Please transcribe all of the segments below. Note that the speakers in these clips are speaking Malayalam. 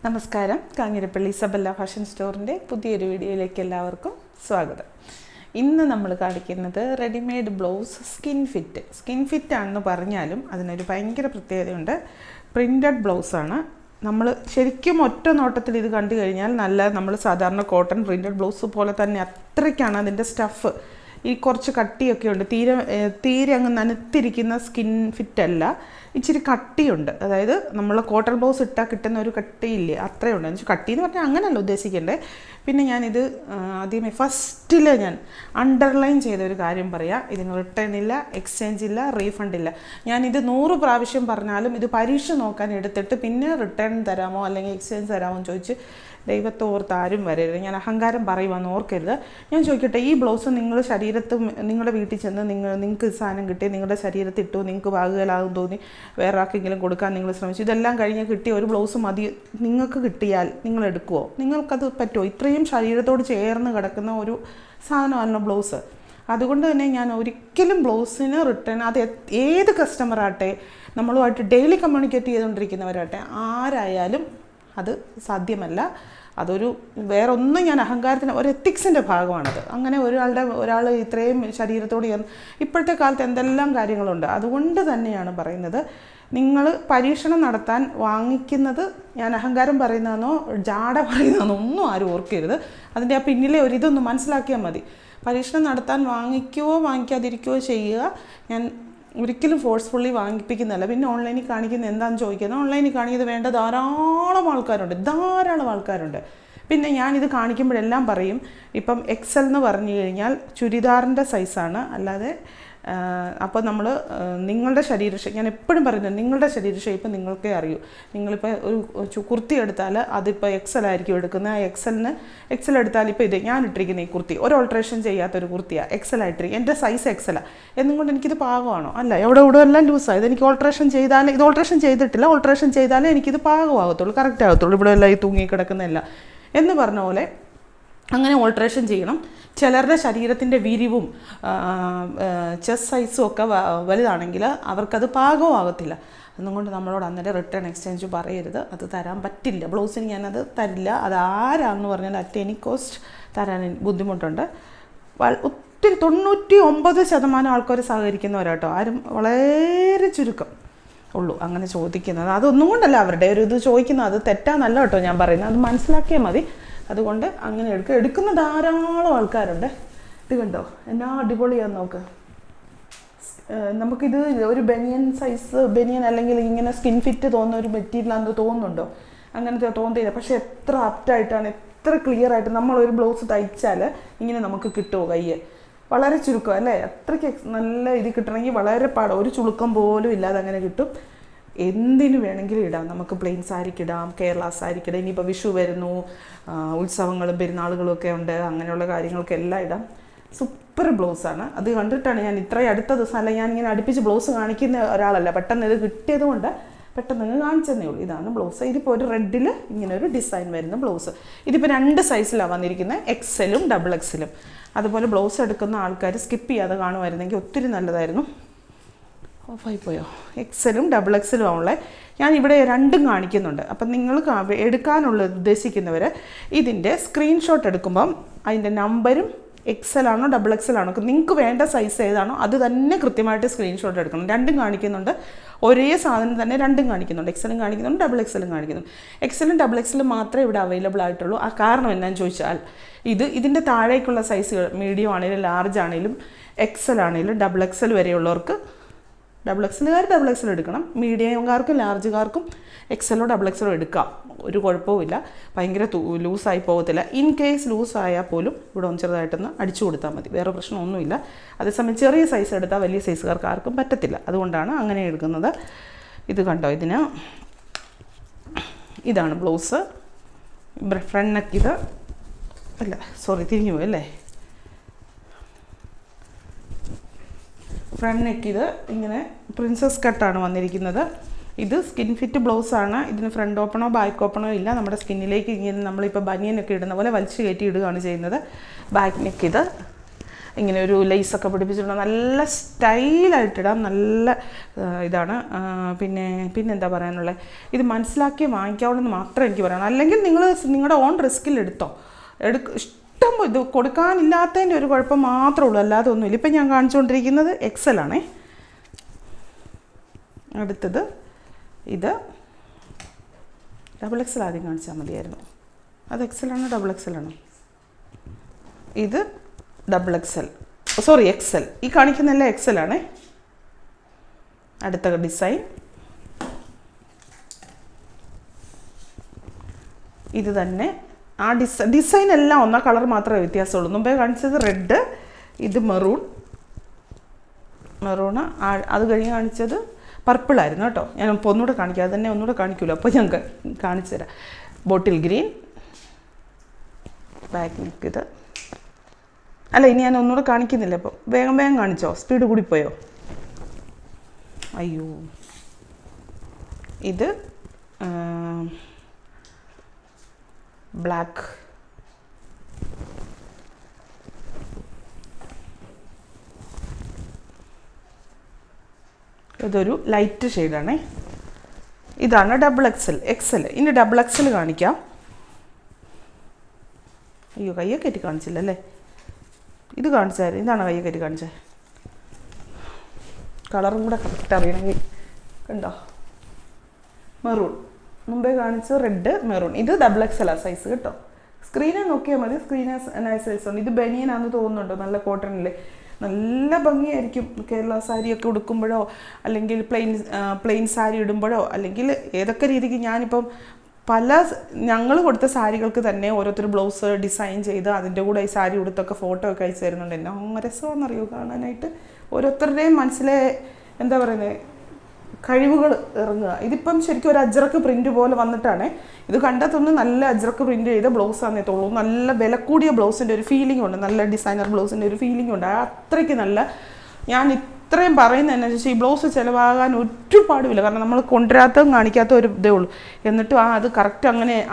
നമസ്കാരം. കാഞ്ഞിരപ്പള്ളി ഇസബെല്ല ഫാഷൻ സ്റ്റോറിൻ്റെ പുതിയൊരു വീഡിയോയിലേക്ക് എല്ലാവർക്കും സ്വാഗതം. ഇന്ന് നമ്മൾ കാണിക്കുന്നത് റെഡിമെയ്ഡ് ബ്ലൗസ് സ്കിൻ ഫിറ്റ് ആണെന്ന് പറഞ്ഞാലും അതിനൊരു ഭയങ്കര പ്രത്യേകതയുണ്ട്. പ്രിൻറ്റഡ് ബ്ലൗസാണ്. നമ്മൾ ശരിക്കും ഒറ്റ നോട്ടത്തിൽ ഇത് കണ്ടു കഴിഞ്ഞാൽ നമ്മൾ സാധാരണ കോട്ടൺ പ്രിൻറ്റഡ് ബ്ലൗസ് പോലെ തന്നെ അത്രയ്ക്കാണ് അതിൻ്റെ സ്റ്റഫ്. ഈ കുറച്ച് കട്ടിയൊക്കെ ഉണ്ട്. തീരെ അങ്ങ് നനുത്തിരിക്കുന്ന സ്കിൻ ഫിറ്റല്ല, ഇച്ചിരി കട്ടിയുണ്ട്. അതായത് നമ്മൾ കോട്ടൺ ബ്ലൗസ് ഇട്ടാൽ കിട്ടുന്ന ഒരു കട്ടിയില്ലേ, അത്രയുണ്ട്. എന്ന് വെച്ചാൽ കട്ടി എന്ന് പറഞ്ഞാൽ അങ്ങനെയല്ല ഉദ്ദേശിക്കേണ്ടത്. പിന്നെ ഞാനിത് ആദ്യമേ ഫസ്റ്റിൽ ഞാൻ അണ്ടർലൈൻ ചെയ്ത ഒരു കാര്യം പറയാം. ഇതിന് റിട്ടേൺ ഇല്ല, എക്സ്ചേഞ്ച് ഇല്ല, റീഫണ്ട് ഇല്ല. ഞാനിത് 100 പ്രാവശ്യം പറഞ്ഞാലും ഇത് പരീക്ഷ നോക്കാൻ എടുത്തിട്ട് പിന്നെ റിട്ടേൺ തരാമോ അല്ലെങ്കിൽ എക്സ്ചേഞ്ച് തരാമോ എന്ന് ചോദിച്ച് ദൈവത്തോർത്ത് ആരും വരരുത്. ഞാൻ അഹങ്കാരം പറയുവാന്ന് ഓർക്കരുത്. ഞാൻ ചോദിക്കട്ടെ, ഈ ബ്ലൗസ് നിങ്ങൾ നിങ്ങളുടെ വീട്ടിൽ ചെന്ന് നിങ്ങൾക്ക് സാധനം കിട്ടി, നിങ്ങളുടെ ശരീരത്തിൽ ഇട്ടു, നിങ്ങൾക്ക് വാകുകലാകും തോന്നി, വേറെ ആർക്കെങ്കിലും കൊടുക്കാൻ നിങ്ങൾ ശ്രമിച്ചു, ഇതെല്ലാം കഴിഞ്ഞ് കിട്ടിയ ഒരു ബ്ലൗസ് മതി നിങ്ങൾക്ക് കിട്ടിയാൽ നിങ്ങൾ എടുക്കുമോ? നിങ്ങൾക്കത് പറ്റുമോ? ഇത്രയും ശരീരത്തോട് ചേർന്ന് കിടക്കുന്ന ഒരു സാധനമല്ല ബ്ലൗസ്. അതുകൊണ്ട് തന്നെ ഞാൻ ഒരിക്കലും ബ്ലൗസിന് റിട്ടേൺ, അത് ഏത് കസ്റ്റമറാട്ടെ, നമ്മളുമായിട്ട് ഡെയിലി കമ്മ്യൂണിക്കേറ്റ് ചെയ്തുകൊണ്ടിരിക്കുന്നവരാട്ടെ, ആരായാലും അത് സാധ്യമല്ല. അതൊരു വേറെ ഒന്നും, ഞാൻ അഹങ്കാരത്തിന് ഒരു എത്തിക്സിൻ്റെ ഭാഗമാണത്. അങ്ങനെ ഒരാൾ ഇത്രയും ശരീരത്തോട് ഇപ്പോഴത്തെ കാലത്ത് എന്തെല്ലാം കാര്യങ്ങളുണ്ട്. അതുകൊണ്ട് തന്നെയാണ് പറയുന്നത്, നിങ്ങൾ പരീക്ഷണം നടത്താൻ വാങ്ങിക്കുന്നത്, ഞാൻ അഹങ്കാരം പറയുന്നതെന്നോ ജാട പറയുന്നതെന്നോ ഒന്നും ആരും ഓർക്കരുത്. അതിൻ്റെ ആ പിന്നിലെ ഒരിതൊന്ന് മനസ്സിലാക്കിയാൽ മതി. പരീക്ഷണം നടത്താൻ വാങ്ങിക്കുകയോ വാങ്ങിക്കാതിരിക്കുകയോ ചെയ്യുക. ഞാൻ ഒരിക്കലും ഫോഴ്സ്ഫുള്ളി വാങ്ങിപ്പിക്കുന്നതല്ല. പിന്നെ ഓൺലൈനിൽ കാണിക്കുന്നത് എന്താണെന്ന് ചോദിക്കുന്നത്, ഓൺലൈനിൽ കാണിക്കുന്നത് വേണ്ട ധാരാളം ആൾക്കാരുണ്ട്. പിന്നെ ഞാനിത് കാണിക്കുമ്പോഴെല്ലാം പറയും, ഇപ്പം എക്സൽ എന്ന് പറഞ്ഞു കഴിഞ്ഞാൽ ചുരിദാറിൻ്റെ സൈസാണ്, അല്ലാതെ അപ്പോൾ നമ്മൾ നിങ്ങളുടെ ഞാൻ എപ്പോഴും പറയുന്നത്, നിങ്ങളുടെ ശരീര ഷേപ്പ് നിങ്ങൾക്കേ അറിയൂ. നിങ്ങളിപ്പോൾ ഒരു കുർത്തി എടുത്താൽ അതിപ്പോൾ എക്സൽ ആയിരിക്കും എടുക്കുന്നത്. ആ എക്സൽ എടുത്താൽ ഇപ്പോൾ ഇത് ഞാൻ ഇട്ടിരിക്കുന്ന ഈ കുർത്തി ഒരു ഓൾട്രേഷൻ ചെയ്യാത്തൊരു കുർത്തിയാണ്, എക്സൽ ആയിട്ടിരിക്കും. എൻ്റെ സൈസ് എക്സലാണ് എന്നുകൊണ്ട് എനിക്കിത് പാകമാണോ? അല്ല, ഇവിടെ എല്ലാം ലൂസാണ്. ഇതെനിക്ക് ഓൾട്രേഷൻ ചെയ്താലേ, ഇത് ഓൾട്രേഷൻ ചെയ്തിട്ടില്ല, ഓൾട്രേഷൻ ചെയ്താലേ എനിക്കിത് പാകമാകത്തുള്ളൂ, കറക്റ്റ് ആകത്തുള്ളൂ. ഇവിടെ എല്ലാം ഈ തൂങ്ങി കിടക്കുന്നതല്ല എന്ന് പറഞ്ഞ പോലെ അങ്ങനെ ഓൾട്രേഷൻ ചെയ്യണം. ചിലരുടെ ശരീരത്തിൻ്റെ വിരിവും ചെസ്റ്റ് സൈസും ഒക്കെ വലുതാണെങ്കിൽ അവർക്കത് പാകമാകത്തില്ല. അതുകൊണ്ട് നമ്മളോട് അന്നേരം റിട്ടേൺ എക്സ്ചേഞ്ച് പറയരുത്. അത് തരാൻ പറ്റില്ല. ബ്ലൗസിന് ഞാനത് തരില്ല. അത് ആരാണെന്ന് പറഞ്ഞാൽ അറ്റ് എനി കോസ്റ്റ് തരാൻ ബുദ്ധിമുട്ടുണ്ട്. ഒത്തിരി 99% ആൾക്കാർ സഹകരിക്കുന്നവരാട്ടോ. ആരും വളരെ ചുരുക്കം ഉള്ളൂ അങ്ങനെ ചോദിക്കുന്നത്. അതൊന്നും കൊണ്ടല്ല അവരുടെ ഒരു ഇത് ചോദിക്കുന്നത്, അത് തെറ്റാന്നല്ല കേട്ടോ ഞാൻ പറയുന്നത്, അത് മനസ്സിലാക്കിയാൽ മതി. അതുകൊണ്ട് അങ്ങനെ എടുക്കുന്ന ധാരാളം ആൾക്കാരുണ്ട്. ഇത് കണ്ടോ എന്നാ അടിപൊളിയാന്ന് നോക്ക്. നമുക്കിത് ഒരു ബനിയൻ അല്ലെങ്കിൽ ഇങ്ങനെ സ്കിൻ ഫിറ്റ് തോന്നുന്ന ഒരു മെറ്റീരിയലാണെന്ന് തോന്നുന്നുണ്ടോ? അങ്ങനത്തെ തോന്നിയില്ല. പക്ഷെ എത്ര ആപ്റ്റായിട്ടാണ്, എത്ര ക്ലിയർ ആയിട്ട് നമ്മളൊരു ബ്ലൗസ് തയ്ച്ചാൽ ഇങ്ങനെ നമുക്ക് കിട്ടുമോ? കയ്യെ വളരെ ചുരുക്കം അല്ലേ? അത്രയ്ക്ക് നല്ല ഇത് കിട്ടണമെങ്കിൽ വളരെ പാടാണ്. ഒരു ചുളുക്കം പോലും ഇല്ലാതെ അങ്ങനെ കിട്ടും. എന്തിനു വേണമെങ്കിലും ഇടാം. നമുക്ക് പ്ലെയിൻ സാരിക്കിടാം, കേരള സാരിക്കിടാം. ഇനിയിപ്പോൾ വിഷു വരുന്നു, ഉത്സവങ്ങളും പെരുന്നാളുകളും ഒക്കെ ഉണ്ട്, അങ്ങനെയുള്ള കാര്യങ്ങൾക്കെല്ലാം ഇടാം. സൂപ്പർ ബ്ലൗസാണ്. അത് കണ്ടിട്ടാണ് ഞാൻ ഇത്രയും അടുത്ത ദിവസം, അല്ല ഞാനിങ്ങനെ അടുപ്പിച്ച് ബ്ലൗസ് കാണിക്കുന്ന ഒരാളല്ല, പെട്ടെന്ന് ഇത് കിട്ടിയത് കൊണ്ട് പെട്ടെന്ന് കാണിച്ചതേ ഉള്ളൂ. ഇതാണ് ബ്ലൗസ്. ഇതിപ്പോൾ ഒരു റെഡിൽ ഇങ്ങനെ ഒരു ഡിസൈൻ വരുന്ന ബ്ലൗസ്. ഇതിപ്പോൾ 2 സൈസിലാണ് വന്നിരിക്കുന്നത്, എക്സലും ഡബിൾ എക്സലും. അതുപോലെ ബ്ലൗസ് എടുക്കുന്ന ആൾക്കാർ സ്കിപ്പ് ചെയ്യാതെ കാണുമായിരുന്നെങ്കിൽ ഒത്തിരി നല്ലതായിരുന്നു. ഓഫായി പോയോ? എക്സലും ഡബിൾ എക്സലും ആണുള്ളത്. ഞാൻ ഇവിടെ 2ഉം കാണിക്കുന്നുണ്ട്. അപ്പം നിങ്ങൾ ഉദ്ദേശിക്കുന്നവർ ഇതിൻ്റെ സ്ക്രീൻഷോട്ട് എടുക്കുമ്പം അതിൻ്റെ നമ്പരും എക്സലാണോ ഡബിൾ എക്സലാണോ നിങ്ങൾക്ക് വേണ്ട സൈസ് ഏതാണോ അത് തന്നെ കൃത്യമായിട്ട് സ്ക്രീൻഷോട്ട് എടുക്കണം. 2ഉം കാണിക്കുന്നുണ്ട്. ഒരേ സാധനം തന്നെ 2ഉം കാണിക്കുന്നുണ്ട്. എക്സലും കാണിക്കുന്നുണ്ട്, ഡബിൾ എക്സലും കാണിക്കുന്നുണ്ട്. എക്സലും ഡബിൾ എക്സലും മാത്രമേ ഇവിടെ അവൈലബിൾ ആയിട്ടുള്ളൂ. ആ കാരണം എന്നാന്ന് ചോദിച്ചാൽ, ഇതിൻ്റെ താഴേക്കുള്ള സൈസുകൾ മീഡിയം ആണെങ്കിലും ലാർജ് ആണെങ്കിലും എക്സൽ ആണെങ്കിലും ഡബിൾ എക്സൽ വരെയുള്ളവർക്ക് ഡബിൾ എക്സൽ എടുക്കണം. മീഡിയംകാർക്കും ലാർജുകാർക്കും എക്സലോ ഡബിൾ എക്സലോ എടുക്കാം, ഒരു കുഴപ്പവുമില്ല. ഭയങ്കര ലൂസായി പോകത്തില്ല. ഇൻ കേസ് ലൂസായാൽ പോലും ഇവിടെ ഒന്ന് ചെറുതായിട്ടൊന്ന് അടിച്ചു കൊടുത്താൽ മതി, വേറെ പ്രശ്നമൊന്നുമില്ല. അതേസമയം ചെറിയ സൈസ് എടുത്താൽ വലിയ സൈസുകാർക്ക് ആർക്കും പറ്റത്തില്ല. അതുകൊണ്ടാണ് അങ്ങനെ എടുക്കുന്നത്. ഇത് കണ്ടോ, ഇതാണ് ബ്ലൗസ്. ഫ്രണ്ട് നെക്ക് ഇത് തിരിഞ്ഞു പോയി അല്ലേ. ഫ്രണ്ട് നെക്ക് ഇത് ഇങ്ങനെ പ്രിൻസസ് കട്ടാണ് വന്നിരിക്കുന്നത്. ഇത് സ്കിൻ ഫിറ്റ് ബ്ലൗസാണ്. ഇതിന് ഫ്രണ്ട് ഓപ്പണോ ബാക്ക് ഓപ്പണോ ഇല്ല. നമ്മുടെ സ്കിന്നിലേക്ക് ഇങ്ങനെ നമ്മളിപ്പോൾ ബനിയനൊക്കെ ഇടുന്ന പോലെ വലിച്ചു കയറ്റി ഇടുകയാണ് ചെയ്യുന്നത്. ബാക്ക് നെക്ക് ഇത്. ഇങ്ങനെ ഒരു ലേസൊക്കെ പിടിപ്പിച്ചിട്ടുണ്ട്. നല്ല സ്റ്റൈലായിട്ടിടാം. നല്ല ഇതാണ്. പിന്നെന്താ പറയാനുള്ളത്, ഇത് മനസ്സിലാക്കി വാങ്ങിക്കാവുള്ളൂ എന്ന് മാത്രമേ എനിക്ക് പറയണം. അല്ലെങ്കിൽ നിങ്ങൾ നിങ്ങളുടെ ഓൺ റിസ്കിൽ എടുത്തോ. ഇഷ്ടം ഇത് കൊടുക്കാനില്ലാത്തതിൻ്റെ ഒരു കുഴപ്പം മാത്രമേ ഉള്ളൂ, അല്ലാതെ ഒന്നുമില്ല. ഇപ്പം ഞാൻ കാണിച്ചുകൊണ്ടിരിക്കുന്നത് എക്സൽ ആണേ. അടുത്തത് ഇത് ഡബിൾ എക്സൽ ആദ്യം കാണിച്ചാൽ മതിയായിരുന്നു. അത് എക്സലാണോ ഡബിൾ എക്സലാണോ? ഇത് ഡബിൾ എക്സൽ, സോറി എക്സൽ. ഈ കാണിക്കുന്നതെല്ലാം എക്സലാണേ. അടുത്ത ഡിസൈൻ ഇത് തന്നെ. ആ ഡിസൈൻ എല്ലാം ഒന്നാ, കളർ മാത്രമേ വ്യത്യാസമുള്ളൂ. മുമ്പേ കാണിച്ചത് റെഡ്, ഇത് മെറൂണ്. അത് കഴിഞ്ഞ് കാണിച്ചത് പർപ്പിളായിരുന്നു കേട്ടോ. ഞാൻ ഇപ്പോൾ ഒന്നുകൂടെ കാണിക്കാം, അത് തന്നെ ഒന്നുകൂടെ കാണിക്കുമല്ലോ, അപ്പോൾ ഞാൻ കാണിച്ചു തരാം. ബോട്ടിൽ ഗ്രീൻ, ബാക്ക് നെക്ക് ഇത്. അല്ല, ഇനി ഞാൻ ഒന്നുകൂടെ കാണിക്കുന്നില്ല. അപ്പോൾ വേഗം കാണിച്ചോ, സ്പീഡ് കൂടിപ്പോയോ? അയ്യോ, ഇത് ബ്ലാക്ക്, ഇതൊരു ലൈറ്റ് ഷെയ്ഡാണേ. ഇതാണ് ഡബിൾ എക്സൽ. ഇനി ഡബിൾ എക്സൽ കാണിക്കാം. അയ്യോ, കയ്യെ കയറ്റി കാണിച്ചില്ല അല്ലേ? ഇത് കാണിച്ചായിരുന്നു. ഇതാണ് കയ്യെ കയറ്റി കാണിച്ചത്. കളറും കൂടെ കറക്റ്റ് അറിയണമെങ്കിൽ കണ്ടോ, മെറൂൺ. മുമ്പേ കാണിച്ച റെഡ്, മെറൂൺ. ഇത് ഡബിൾ എക്സലാ സൈസ് കേട്ടോ. സ്ക്രീനിൽ നോക്കിയാൽ മതി, സ്ക്രീനിൽ സൈസ് ഉണ്ട്. ഇത് ബനിയനാണെന്ന് തോന്നുന്നുണ്ടോ? നല്ല കോട്ടണിൽ നല്ല ഭംഗിയായിരിക്കും. കേരള സാരിയൊക്കെ ഉടുക്കുമ്പോഴോ അല്ലെങ്കിൽ പ്ലെയിൻ സാരി ഇടുമ്പോഴോ അല്ലെങ്കിൽ ഏതൊക്കെ രീതിക്ക്. ഞാനിപ്പം ഞങ്ങൾ കൊടുത്ത സാരികൾക്ക് തന്നെ ഓരോരുത്തർ ബ്ലൗസ് ഡിസൈൻ ചെയ്ത് അതിൻ്റെ കൂടെ ഈ സാരി ഉടുത്തൊക്കെ ഫോട്ടോ ഒക്കെ അയച്ചു തരുന്നുണ്ട്. എന്നെ രസമാണെന്നറിയോ കാണാനായിട്ട്. ഓരോരുത്തരുടെയും മനസ്സിലെ എന്താ പറയുന്നത് കഴിവുകൾ ഇറങ്ങുക. ഇതിപ്പം ശരിക്കും ഒരു അജ്രക്ക് പ്രിൻ്റ് പോലെ വന്നിട്ടാണ്. ഇത് കണ്ടത്തൊന്ന് നല്ല അജ്രക്ക് പ്രിൻ്റ് ചെയ്ത ബ്ലൗസാണെന്നേ തോന്നുന്നു. നല്ല വില കൂടിയ ബ്ലൗസിൻ്റെ ഒരു ഫീലിംഗ് ഉണ്ട്, നല്ല ഡിസൈനർ ബ്ലൗസിൻ്റെ ഒരു ഫീലിംഗ് ഉണ്ട്. അത്രയ്ക്ക് നല്ല. ഞാൻ ഇത്രയും പറയുന്നതെന്നു വെച്ചാൽ ഈ ബ്ലൗസ് ചിലവാകാൻ ഒരുപാടുമില്ല. കാരണം നമ്മൾ കൊണ്ടുവരാത്തതും കാണിക്കാത്ത ഒരു ഇതേ ഉള്ളൂ. എന്നിട്ടും അത് കറക്റ്റ്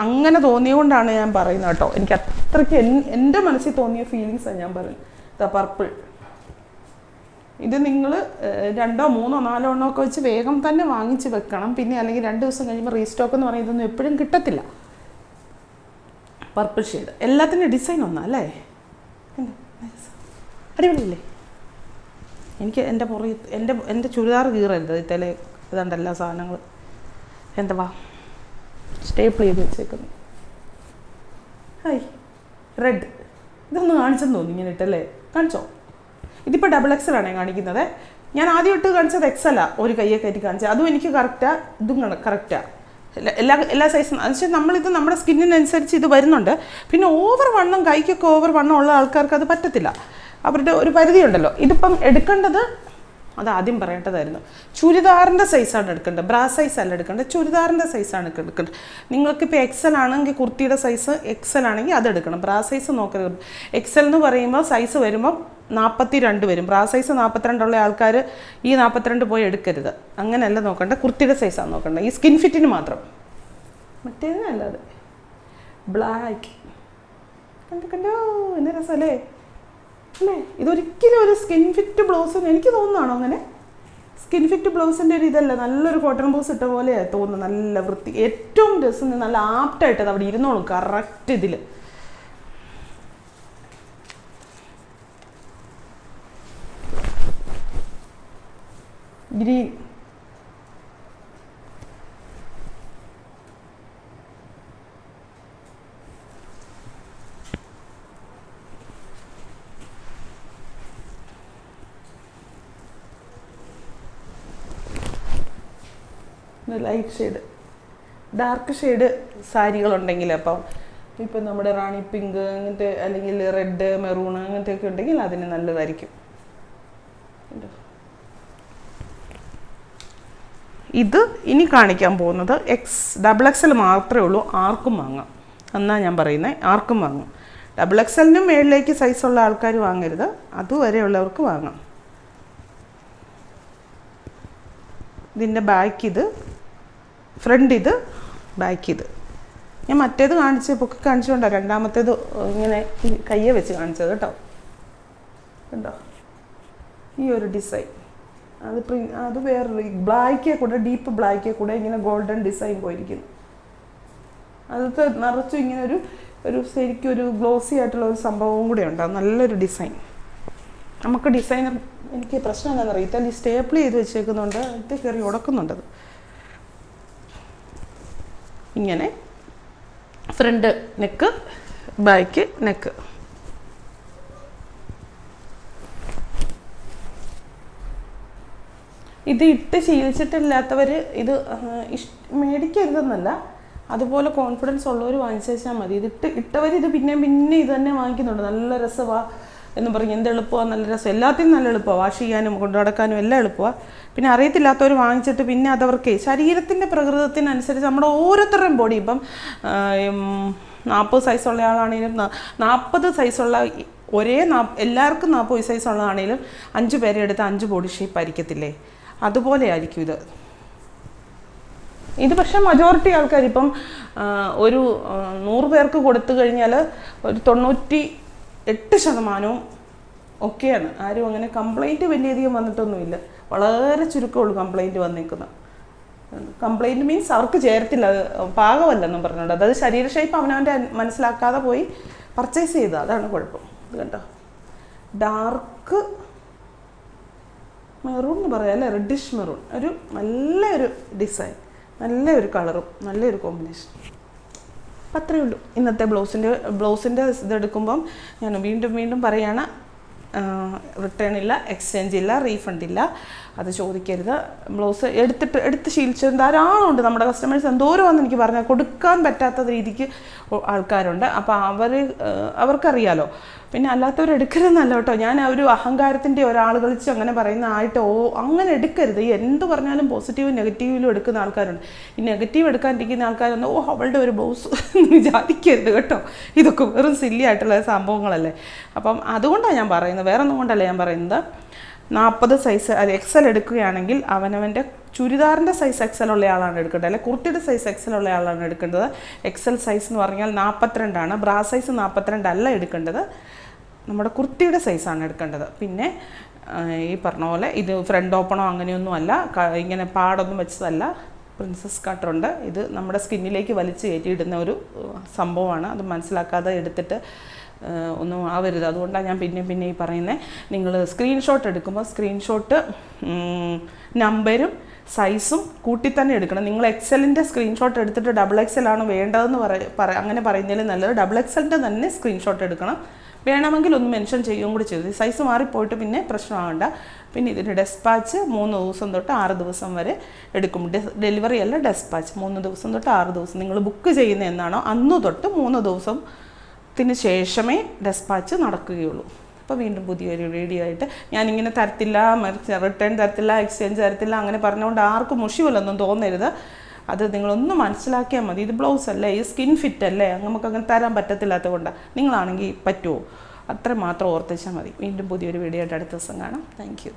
അങ്ങനെ തോന്നിയുകൊണ്ടാണ് ഞാൻ പറയുന്നത് കേട്ടോ. എനിക്ക് അത്രയ്ക്ക് എൻ്റെ മനസ്സിൽ തോന്നിയ ഫീലിങ്സാണ് ഞാൻ പറയുന്നത്. പർപ്പിൾ. ഇത് നിങ്ങൾ 2, 3, 4 എണ്ണമൊക്കെ വെച്ച് വേഗം തന്നെ വാങ്ങിച്ച് വെക്കണം. പിന്നെ അല്ലെങ്കിൽ 2 ദിവസം കഴിയുമ്പോൾ റീസ്റ്റോക്ക് എന്ന് പറയുന്നത് ഇതൊന്നും എപ്പോഴും കിട്ടത്തില്ല. Purple shade. എല്ലാത്തിൻ്റെ ഡിസൈൻ ഒന്നാ അല്ലേ? അടിപൊളിയല്ലേ? എനിക്ക് എൻ്റെ ചുരിദാർ കീറരുത്. ഇതല്ലേ ഇതാണ്ട് എല്ലാ സാധനങ്ങൾ എന്താ സ്റ്റേപ്പിൾ ചെയ്ത് വെച്ചേക്കുന്നു. Hi, red. ഇതൊന്ന് കാണിച്ചെന്ന് തോന്നി ഇങ്ങനെ ഇട്ടല്ലേ? കാണിച്ചോ? ഇതിപ്പോൾ ഡബിൾ എക്സലാണ് കാണിക്കുന്നത്. ഞാൻ ആദ്യം ഇട്ട് കാണിച്ചത് എക്സലാ, ഒരു കയ്യെ കയറ്റി കാണിച്ചത്. അതും എനിക്ക് കറക്റ്റാണ്, ഇതും കറക്റ്റാണ്. എല്ലാ സൈസും. എന്നുവെച്ചാൽ നമ്മളിത് നമ്മുടെ സ്കിന്നിനനുസരിച്ച് ഇത് വരുന്നുണ്ട്. പിന്നെ ഓവർ വണ്ണം, കൈക്കൊക്കെ ഓവർ വണ്ണം ഉള്ള ആൾക്കാർക്ക് അത് പറ്റത്തില്ല. അവരുടെ ഒരു പരിധിയുണ്ടല്ലോ. ഇതിപ്പം എടുക്കേണ്ടത്, അത് ആദ്യം പറയേണ്ടതായിരുന്നു, ചുരിദാറിൻ്റെ സൈസാണ് എടുക്കേണ്ടത്. ബ്രാ സൈസ് അല്ല എടുക്കേണ്ടത്, ചുരിദാറിൻ്റെ സൈസാണ് എടുക്കേണ്ടത്. നിങ്ങൾക്കിപ്പോൾ എക്സൽ ആണെങ്കിൽ കുർത്തിയുടെ സൈസ് എക്സൽ ആണെങ്കിൽ അത് എടുക്കണം. ബ്രാ സൈസ് നോക്കരുത്. എക്സൽ എന്ന് പറയുമ്പോൾ സൈസ് വരുമ്പോൾ 42 വരും. ബ്രാ സൈസ് 42 ഉള്ള ആൾക്കാർ ഈ 42 പോയി എടുക്കരുത്. അങ്ങനെയല്ല നോക്കേണ്ടത്, കുർത്തിയുടെ സൈസാണ് നോക്കേണ്ടത്. ഈ സ്കിൻ ഫിറ്റിന് മാത്രം, മറ്റേതിനല്ലാതെ. ബ്ലാക്ക് കണ്ടോ, എന്നെ രസമല്ലേ അല്ലേ? ഇതൊരിക്കലും ഒരു സ്കിൻ ഫിറ്റ് ബ്ലൗസ് എനിക്ക് തോന്നുന്നതാണോ അങ്ങനെ? സ്കിൻ ഫിറ്റ് ബ്ലൗസിൻ്റെ ഒരു ഇതല്ല, നല്ലൊരു കോട്ടൺ ബ്ലൗസ് ഇട്ട പോലെയാണ് തോന്നുന്നത്. നല്ല വൃത്തി, ഏറ്റവും രസം, നല്ല ആപ്റ്റായിട്ട് അത് അവിടെ ഇരുന്നോളും കറക്റ്റ് ഇതിൽ. Green. Light shade, dark shade സാരികളുണ്ടെങ്കിൽ, ഇപ്പം നമ്മുടെ റാണി പിങ്ക് അങ്ങനത്തെ അല്ലെങ്കിൽ റെഡ്, മെറൂൺ അങ്ങനത്തെയൊക്കെ ഉണ്ടെങ്കിൽ അതിന് നല്ലതായിരിക്കും. ഇത് ഇനി കാണിക്കാൻ പോകുന്നത് ഡബിൾ എക്സൽ മാത്രമേ ഉള്ളൂ. ആർക്കും വാങ്ങാം എന്നാണ് ഞാൻ പറയുന്നത്. ആർക്കും വാങ്ങാം. ഡബിൾ എക്സലിനും മേളിലേക്ക് സൈസുള്ള ആൾക്കാർ വാങ്ങരുത്, അതുവരെയുള്ളവർക്ക് വാങ്ങാം. ഇതിൻ്റെ ബാക്ക് ഇത്, ഫ്രണ്ട് ഇത്, ബാക്ക് ഇത്. ഞാൻ മറ്റേത് പൊക്കി കാണിച്ചുകൊണ്ടാണ് രണ്ടാമത്തേത് ഇങ്ങനെ കയ്യെ വെച്ച് കാണിച്ചത് കേട്ടോ. കണ്ടോ ഈ ഒരു ഡിസൈൻ, അത് വേറൊരു ബ്ലാക്കേ കൂടെ, ഡീപ്പ് ബ്ലാക്കേ കൂടെ ഇങ്ങനെ ഗോൾഡൻ ഡിസൈൻ പോയിരിക്കുന്നു. അത് നിറച്ചും ഇങ്ങനെ ഒരു ശരിക്കും ഒരു ഗ്ലോസി ആയിട്ടുള്ള ഒരു സംഭവവും കൂടെ ഉണ്ടാകും. നല്ലൊരു ഡിസൈൻ. നമുക്ക് ഡിസൈനർ, എനിക്ക് പ്രശ്നം എന്താണെന്ന് അറിയാം, ഈ സ്റ്റേപ്പിൾ ചെയ്ത് വെച്ചേക്കുന്നുണ്ട്, ഇത് കയറി ഉടക്കുന്നുണ്ടത്. ഇങ്ങനെ ഫ്രണ്ട് നെക്ക്, ബാക്ക് നെക്ക്. ഇത് ഇട്ട് ശീലിച്ചിട്ടില്ലാത്തവർ ഇത് മേടിക്കരുതെന്നല്ല, അതുപോലെ കോൺഫിഡൻസ് ഉള്ളവർ വാങ്ങിച്ചാൽ മതി. ഇട്ടവർ ഇത് പിന്നെ ഇത് തന്നെ വാങ്ങിക്കുന്നുണ്ട്. നല്ല രസമാണ് എന്ന് പറഞ്ഞ്, എന്ത് എളുപ്പമാണ്, നല്ല രസം, എല്ലാത്തിനും നല്ല എളുപ്പമാണ്, വാഷ് ചെയ്യാനും കൊണ്ടു നടക്കാനും എല്ലാം എളുപ്പമാണ്. പിന്നെ അറിയത്തില്ലാത്തവർ വാങ്ങിച്ചിട്ട് പിന്നെ അതവർക്ക് ശരീരത്തിൻ്റെ പ്രകൃതത്തിനനുസരിച്ച് നമ്മുടെ ഓരോരുത്തരുടെയും ബോഡി, ഇപ്പം 40 സൈസുള്ള ആളാണെങ്കിലും 40 സൈസുള്ള എല്ലാവർക്കും 40 സൈസുള്ളതാണെങ്കിലും 5 പേരെ എടുത്ത് 5 ബോഡി ഷേപ്പ് ആയിരിക്കത്തില്ലേ, അതുപോലെ ആയിരിക്കും ഇത്. പക്ഷേ മജോറിറ്റി ആൾക്കാർ ഇപ്പം ഒരു 100 പേർക്ക് കൊടുത്തു കഴിഞ്ഞാൽ ഒരു 98% ഒക്കെയാണ്. ആരും അങ്ങനെ കംപ്ലൈൻറ്റ് വലിയധികം വന്നിട്ടൊന്നുമില്ല. വളരെ ചുരുക്കമുള്ളൂ കംപ്ലൈൻറ്റ് വന്നേക്കുന്നത്. കംപ്ലൈൻറ്റ് മീൻസ് അവർക്ക് ചേരത്തില്ല, അത് പാകമല്ലെന്നും പറഞ്ഞുകൊണ്ട്, അതായത് ശരീര ഷേപ്പ് അവനവൻ്റെ മനസ്സിലാക്കാതെ പോയി പർച്ചേസ് ചെയ്തത്, അതാണ് കുഴപ്പം. ഇത് കണ്ടോ, ഡാർക്ക് മെറൂൺ എന്ന് പറയാം അല്ലേ, റെഡിഷ് മെറൂൺ, ഒരു നല്ലൊരു ഡിസൈൻ, നല്ലൊരു കളറും നല്ലൊരു കോമ്പിനേഷൻ. അപ്പം അത്രയേ ഉള്ളൂ ഇന്നത്തെ ബ്ലൗസിൻ്റെ ഇതെടുക്കുമ്പം ഞാൻ വീണ്ടും പറയുകയാണ്, റിട്ടേൺ ഇല്ല, എക്സ്ചേഞ്ച് ഇല്ല, റീഫണ്ട് ഇല്ല, അത് ചോദിക്കരുത്. ബ്ലൗസ് എടുത്ത് ശീലിച്ചത് ധാരാളമുണ്ട്. നമ്മുടെ കസ്റ്റമേഴ്സ് എന്തോരമാണെന്ന് എനിക്ക് പറഞ്ഞാൽ കൊടുക്കാൻ പറ്റാത്ത രീതിക്ക് ആൾക്കാരുണ്ട്. അപ്പോൾ അവർക്കറിയാലോ. പിന്നെ അല്ലാത്തവർ എടുക്കരുതെന്നല്ല കേട്ടോ, ഞാൻ ഒരു അഹങ്കാരത്തിൻ്റെ ഒരാൾ കളിച്ച് അങ്ങനെ പറയുന്ന ആയിട്ട് അങ്ങനെ എടുക്കരുത്. ഈ എന്ത് പറഞ്ഞാലും പോസിറ്റീവും നെഗറ്റീവിലും എടുക്കുന്ന ആൾക്കാരുണ്ട്. ഈ നെഗറ്റീവ് എടുക്കാണ്ടിരിക്കുന്ന ആൾക്കാരൊന്നും അവളുടെ ഒരു ബ്ലൗസ് വിചാരിക്കരുത് കേട്ടോ. ഇതൊക്കെ വെറും സില്ലി ആയിട്ടുള്ള സംഭവങ്ങളല്ലേ. അപ്പം അതുകൊണ്ടാണ് ഞാൻ പറയുന്നത്, വേറെ ഒന്നും കൊണ്ടല്ല ഞാൻ പറയുന്നത്. 40 സൈസ് അത് എക്സൽ എടുക്കുകയാണെങ്കിൽ അവനവൻ്റെ ചുരിദാറിൻ്റെ സൈസ് എക്സൽ ഉള്ള ആളാണ് എടുക്കേണ്ടത്, അല്ലെങ്കിൽ കുർത്തിയുടെ സൈസ് എക്സൽ ഉള്ള ആളാണ് എടുക്കേണ്ടത്. എക്സൽ സൈസ് എന്ന് പറഞ്ഞാൽ 42 ബ്രാ സൈസ് 42 അല്ല എടുക്കേണ്ടത്, നമ്മുടെ കുർത്തിയുടെ സൈസാണ് എടുക്കേണ്ടത്. പിന്നെ ഈ പറഞ്ഞ പോലെ ഇത് ഫ്രണ്ട് ഓപ്പണോ അങ്ങനെയൊന്നും അല്ല, ഇങ്ങനെ പാടൊന്നും വെച്ചതല്ല, പ്രിൻസസ് കട്ടറുണ്ട്. ഇത് നമ്മുടെ സ്കിന്നിലേക്ക് വലിച്ച് കയറ്റിയിടുന്ന ഒരു സംഭവമാണ്. അത് മനസ്സിലാക്കാതെ എടുത്തിട്ട് ഒന്നും ആവരുത്. അതുകൊണ്ടാണ് ഞാൻ പിന്നെ ഈ പറയുന്നത്, നിങ്ങൾ സ്ക്രീൻഷോട്ട് എടുക്കുമ്പോൾ സ്ക്രീൻഷോട്ട് നമ്പരും സൈസും കൂട്ടി തന്നെ എടുക്കണം. നിങ്ങൾ എക്സലിൻ്റെ സ്ക്രീൻഷോട്ട് എടുത്തിട്ട് XXL ആണ് വേണ്ടതെന്ന് അങ്ങനെ പറയുന്നതിൽ നല്ലത് XXLൻ്റെ തന്നെ സ്ക്രീൻഷോട്ട് എടുക്കണം. വേണമെങ്കിൽ ഒന്ന് മെൻഷൻ ചെയ്യുകയും കൂടി ചെയ്തു. സൈസ് മാറിപ്പോയിട്ട് പിന്നെ പ്രശ്നമാകണ്ട. പിന്നെ ഇതിൻ്റെ ഡെസ്പാച്ച് 3 ദിവസം തൊട്ട് 6 ദിവസം വരെ എടുക്കും. ഡെലിവറി അല്ല, ഡെസ്പാച്ച് 3 ദിവസം തൊട്ട് 6 ദിവസം. നിങ്ങൾ ബുക്ക് ചെയ്യുന്ന എന്നാണോ അന്ന് തൊട്ട് 3 ദിവസത്തിന് ശേഷമേ ഡെസ്പാച്ച് നടക്കുകയുള്ളൂ. അപ്പോൾ വീണ്ടും പുതിയൊരു വീഡിയോ ആയിട്ട് ഞാനിങ്ങനെ തരത്തില്ല, റിട്ടേൺ തരത്തില്ല, എക്സ്ചേഞ്ച് തരത്തില്ല അങ്ങനെ പറഞ്ഞുകൊണ്ട് ആർക്കും മുഷിവല്ലൊന്നും തോന്നരുത്. അത് നിങ്ങളൊന്ന് മനസ്സിലാക്കിയാൽ മതി. ഇത് ബ്ലൗസ് അല്ലേ, ഈ സ്കിൻ ഫിറ്റ് അല്ലേ, നമുക്കങ്ങനെ തരാൻ പറ്റത്തില്ലാത്തത് കൊണ്ടാണ്. നിങ്ങളാണെങ്കിൽ പറ്റുമോ, അത്ര മാത്രം ഓർത്തിച്ചാൽ മതി. വീണ്ടും പുതിയൊരു വീഡിയോ ആയിട്ട് അടുത്ത ദിവസം കാണാം. Thank you.